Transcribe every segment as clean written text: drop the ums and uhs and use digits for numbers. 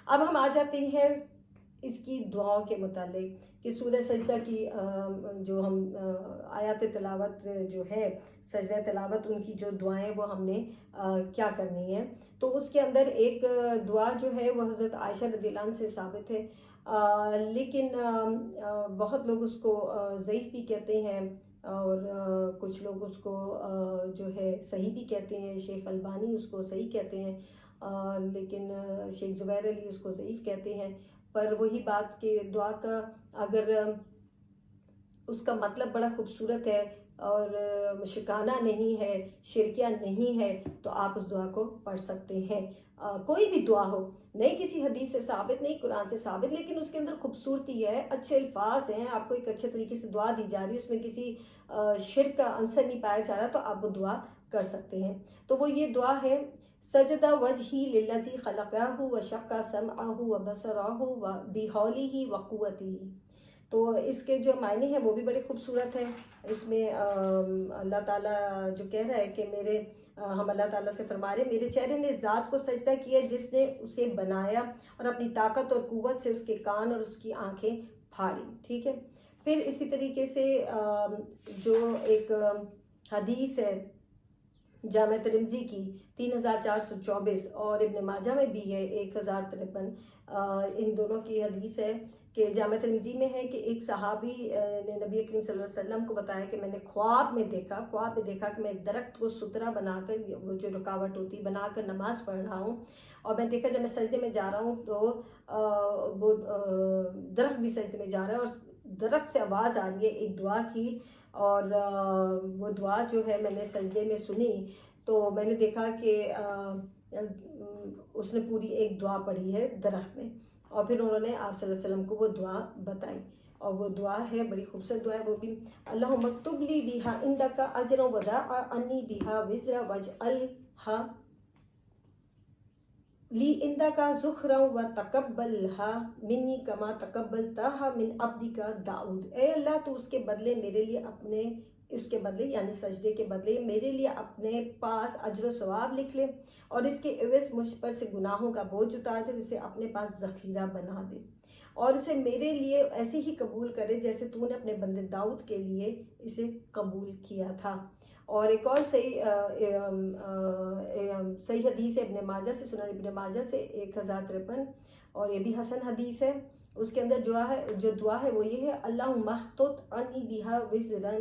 اب ہم آ جاتے ہیں اس کی دعاؤں کے متعلق کہ سورہ سجدہ کی جو ہم آیات تلاوت جو ہے سجدہ تلاوت ان کی جو دعائیں وہ ہم نے کیا کرنی ہے. تو اس کے اندر ایک دعا جو ہے وہ حضرت عائشہ رضی اللہ عنہ سے ثابت ہے، لیکن بہت لوگ اس کو ضعیف بھی کہتے ہیں اور کچھ لوگ اس کو جو ہے صحیح بھی کہتے ہیں. شیخ البانی اس کو صحیح کہتے ہیں، لیکن شیخ زبیر علی اس کو ضعیف کہتے ہیں. پر وہی بات کہ دعا کا اگر اس کا مطلب بڑا خوبصورت ہے اور مشرکانہ نہیں ہے، شرکیہ نہیں ہے، تو آپ اس دعا کو پڑھ سکتے ہیں. کوئی بھی دعا ہو، نہیں کسی حدیث سے ثابت، نہیں قرآن سے ثابت، لیکن اس کے اندر خوبصورتی ہے، اچھے الفاظ ہیں، آپ کو ایک اچھے طریقے سے دعا دی جا رہی ہے، اس میں کسی شرک کا عنصر نہیں پایا جا رہا، تو آپ وہ دعا کر سکتے ہیں. تو وہ یہ دعا ہے: سجدہ وجہی للذی خلقہ وشق سمعہ وبصرہ بحولہ وقوتہ. تو اس کے جو معنی ہیں وہ بھی بڑے خوبصورت ہیں. اس میں اللہ تعالیٰ جو کہہ رہا ہے کہ ہم اللہ تعالیٰ سے فرما رہے ہیں: میرے چہرے نے ذات کو سجدہ کیا جس نے اسے بنایا اور اپنی طاقت اور قوت سے اس کے کان اور اس کی آنکھیں پھاڑی. ٹھیک ہے. پھر اسی طریقے سے جو ایک حدیث ہے جامع ترمذی کی 3424 اور ابن ماجہ میں بھی ہے 1053، ان دونوں کی حدیث ہے کہ جامع ترمذی میں ہے کہ ایک صحابی نے نبی کریم صلی اللہ علیہ وسلم کو بتایا کہ میں نے خواب میں دیکھا کہ میں ایک درخت کو سترا بنا کر، وہ جو رکاوٹ ہوتی بنا کر نماز پڑھ رہا ہوں، اور میں دیکھا جب میں سجدے میں جا رہا ہوں تو وہ درخت بھی سجدے میں جا رہا ہے اور درخت سے آواز آ رہی ہے ایک دعا کی، اور وہ دعا جو ہے میں نے سجدے میں سنی. تو میں نے دیکھا کہ اس نے پوری ایک دعا پڑھی ہے درخت میں، اور پھر انہوں نے آپ صلی اللہ علیہ وسلم کو وہ دعا بتائی، اور وہ دعا ہے بڑی خوبصورت دعا ہے وہ بھی: اللہم اکتب لی بہا عندک اجرا وداع عنی بہا وزرا واجعلھا لی عندک ذخرا وتقبلھا منی کما تقبلتھا من عبدک داؤد. اے اللہ تو اس کے بدلے میرے لیے اس کے بدلے یعنی سجدے کے بدلے میرے لیے اپنے پاس اجر و ثواب لکھ لے، اور اس کے عوض مجھ پر سے گناہوں کا بوجھ اتار دے، اسے اپنے پاس ذخیرہ بنا دے، اور اسے میرے لیے ایسے ہی قبول کرے جیسے تو نے اپنے بندے داؤد کے لیے اسے قبول کیا تھا. اور ایک اور صحیح حدیث ہے ابن ماجہ سے، سنن ابن ماجہ سے 1053، اور یہ بھی حسن حدیث ہے. اس کے اندر جو دعا ہے وہ یہ ہے: اللہم احطط عنی بہا وزرا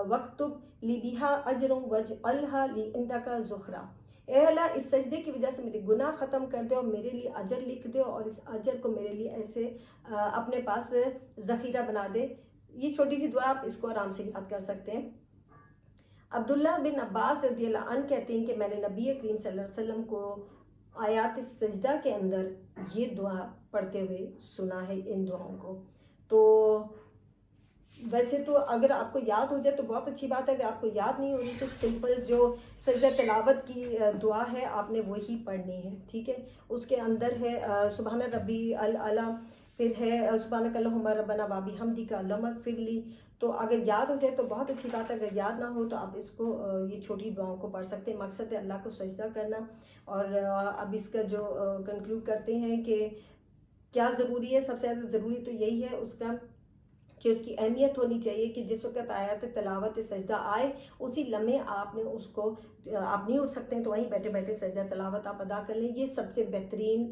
واکتب لی بہا اجرا واجعلھا لی عندک ذخرا. اے اللہ اس سجدے کی وجہ سے میرے گناہ ختم کر دے اور میرے لیے اجر لکھ دے، اور اس اجر کو میرے لیے ایسے اپنے پاس ذخیرہ بنا دے. یہ چھوٹی سی دعا، آپ اس کو آرام سے یاد کر سکتے ہیں. عبداللہ بن عباس رضی اللہ عنہ کہتے ہیں کہ میں نے نبی کریم صلی اللہ علیہ وسلم کو آیات سجدہ کے اندر یہ دعا پڑھتے ہوئے سنا ہے، ان دعاؤں کو. تو ویسے تو اگر آپ کو یاد ہو جائے تو بہت اچھی بات ہے، اگر آپ کو یاد نہیں ہو رہی تو سمپل جو سجدہ تلاوت کی دعا ہے آپ نے وہی پڑھنی ہے. ٹھیک ہے. اس کے اندر ہے سبحان ربی الاعلیٰ، پھر ہے سبحانک اللہم ربنا وبحمدک اللہم اغفر لی. تو اگر یاد ہو جائے تو بہت اچھی بات ہے، اگر یاد نہ ہو تو آپ اس کو یہ چھوٹی دعاؤں کو پڑھ سکتے ہیں. مقصد ہے اللہ کو سجدہ کرنا. اور اب اس کا جو کنکلوڈ کرتے ہیں کہ کیا ضروری ہے، سب سے زیادہ ضروری تو یہی ہے اس کا کہ اس کی اہمیت ہونی چاہیے کہ جس وقت آیات تلاوت سجدہ آئے اسی لمحے آپ نے اس کو، آپ نہیں اٹھ سکتے ہیں تو وہیں بیٹھے بیٹھے سجدہ تلاوت آپ ادا کر لیں. یہ سب سے بہترین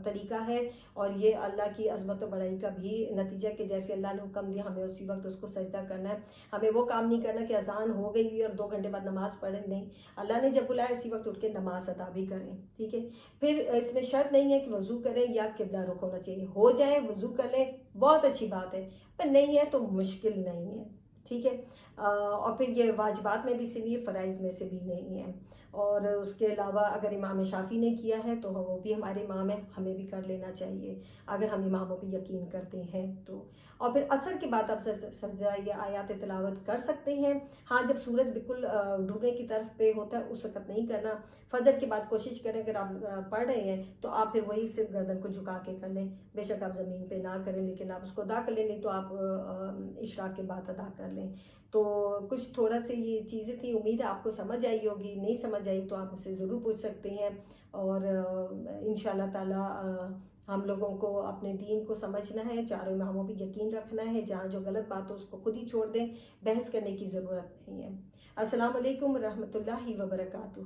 طریقہ ہے، اور یہ اللہ کی عظمت و بڑائی کا بھی نتیجہ کہ جیسے اللہ نے حکم دیا ہمیں اسی وقت اس کو سجدہ کرنا ہے. ہمیں وہ کام نہیں کرنا کہ اذان ہو گئی اور 2 گھنٹے بعد نماز پڑھیں، نہیں، اللہ نے جب بلایا اسی وقت اٹھ کے نماز ادا بھی کریں. ٹھیک ہے. پھر اس میں شرط نہیں ہے کہ وضو کریں یا قبلہ رخ ہونا چاہیے، ہو جائے وضو کر لیں بہت اچھی بات ہے، پر نہیں ہے تو مشکل نہیں ہے. ٹھیک ہے. اور پھر یہ واجبات میں بھی سے نہیں ہے، فرائض میں سے بھی نہیں ہے. اور اس کے علاوہ اگر امام شافعی نے کیا ہے تو وہ بھی ہمارے امام ہیں، ہمیں بھی کر لینا چاہیے اگر ہم اماموں پہ یقین کرتے ہیں تو. اور پھر عصر کے بعد آپ سجدہ یا آیات تلاوت کر سکتے ہیں. ہاں جب سورج بالکل ڈوبنے کی طرف پہ ہوتا ہے اس وقت نہیں کرنا. فجر کے بعد کوشش کریں اگر آپ پڑھ رہے ہیں تو آپ پھر وہی صرف گردن کو جھکا کے کر لیں، بے شک آپ زمین پہ نہ کریں لیکن آپ اس کو ادا کر لیں، نہیں تو آپ اشراق کے بعد ادا کر لیں. کریں. تو کچھ تھوڑا سے یہ چیزیں تھیں, امید ہے آپ کو سمجھ آئی ہوگی. نہیں سمجھ آئی تو آپ مجھ سے ضرور پوچھ سکتے ہیں. اور انشاءاللہ تعالیٰ ہم لوگوں کو اپنے دین کو سمجھنا ہے, چاروں اماموں پہ یقین رکھنا ہے, جہاں جو غلط بات ہو اس کو خود ہی چھوڑ دیں, بحث کرنے کی ضرورت نہیں ہے. السلام علیکم ورحمۃ اللہ وبرکاتہ.